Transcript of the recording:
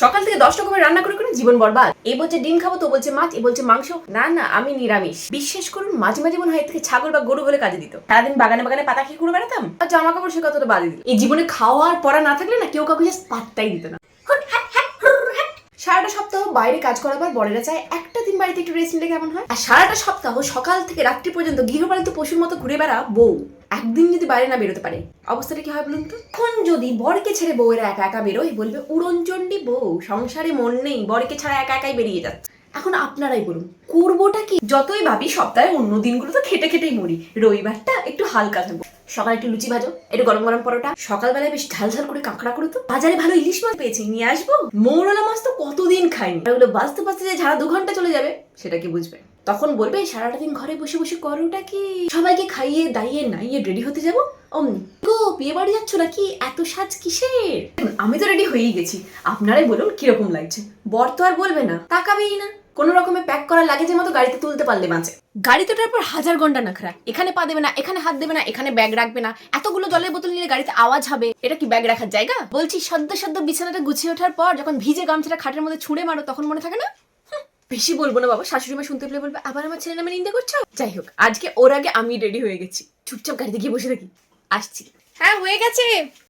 সকাল থেকে 10 রকমের রান্না করে করে জীবন বরবাদ। এ বলছে ডিম খাবো, তো বলছে মাছ, এ বলছে মাংস। না না, আমি নিরামিষ। বিশ্বাস করুন, মাঝে মাঝে মনে হয় এর থেকে ছাগল বা গরু হলে কাজে দিত। সারাদিন বাগানে বাগানে পাতা খেয়ে ঘুরে বেড়াতাম, আর জামা কাপড় সে কতটা বাদে দিল। এই জীবনে খাওয়ার পড়া না থাকলে না কেউ কাউকে জাস্ট পাত্তাই দিত না। সারাটা সপ্তাহ বাইরে কাজ করার পর বড়েরা চায় একটা দিন বাড়িতে একটু রেস্ট নিলে কেমন হয়। আর সারাটা সপ্তাহ সকাল থেকে রাত্রি পর্যন্ত গৃহপালিত পশুর মতো ঘুরে বেড়া বউ একদিন যদি বাইরে না বেরোতে পারে, অবস্থাটা কি হয় বলুন তো? এখন যদি বরকে ছেড়ে বউয়েরা একা একা বেরোয়, বলবে উড়নচণ্ডী বউ, সংসারে মন নেই, বরকে ছাড়া একা একাই বেরিয়ে যাচ্ছে। এখন আপনারাই বলুন, করবোটা কি? যতই ভাবি সপ্তাহে অন্য দিনগুলো তো খেটে খেটেই মরি, রবিবারটা একটু হালকা থাকবো। সকালে একটু লুচি ভাজো, একটু গরম গরম পরোটা, সকালবেলায় বেশ ঝাল ঝাল করে কাঁকড়া করো তো, বাজারে ভালো ইলিশ মাছ পেয়েছি, নিয়ে আসবো। মৌরলা মাছ তো কতদিন খাইনি, ওগুলো বাঁচতে বাঁচতে যে ঝাড়া 2 ঘন্টা চলে যাবে সেটা কি বুঝবে? তখন বলবে সারাটা দিন ঘরে বসে বসে করোটা কি? সবাইকে খাইয়ে দাইয়ে নাইয়ে রেডি হতে যাবো, অমনি গো বিয়ে বাড়ি যাচ্ছ নাকি, এত সাজ কিসের? আমি তো রেডি হয়েই গেছি, আপনারাই বলুন কিরকম লাগছে। বর তো আর বলবে না, তাকাবেই না। কোন রকমে প্যাক করা লাগেজের মতো গাড়িতে তুলতে পারলে বাঁচে। গাড়িতে ওঠার পর হাজার ঘন্টা নাখরা, এখানে পা দেবে না, এখানে হাত দেবে না, এখানে ব্যাগ রাখবে না, এতগুলো জলের বোতল নিলে গাড়িতে আওয়াজ হবে, এটা কি ব্যাগ রাখার জায়গা? বলছি সদ্য সদ্য বিছানাটা গুছিয়ে ওঠার পর যখন ভিজে গামছাটা খাটের মধ্যে ছুঁড়ে মারো, তখন মনে থাকে না? বেশি বলবো না বাবা, শাশুড়ি মা শুনতে পেলে বলবে আবার আমার ছেলে নামে নিন্দে করছো। যাই হোক, আজকে ওর আগে আমি রেডি হয়ে গেছি, চুপচাপ গাড়িতে গিয়ে বসে থাকি, আসছি। হ্যাঁ হয়ে গেছে।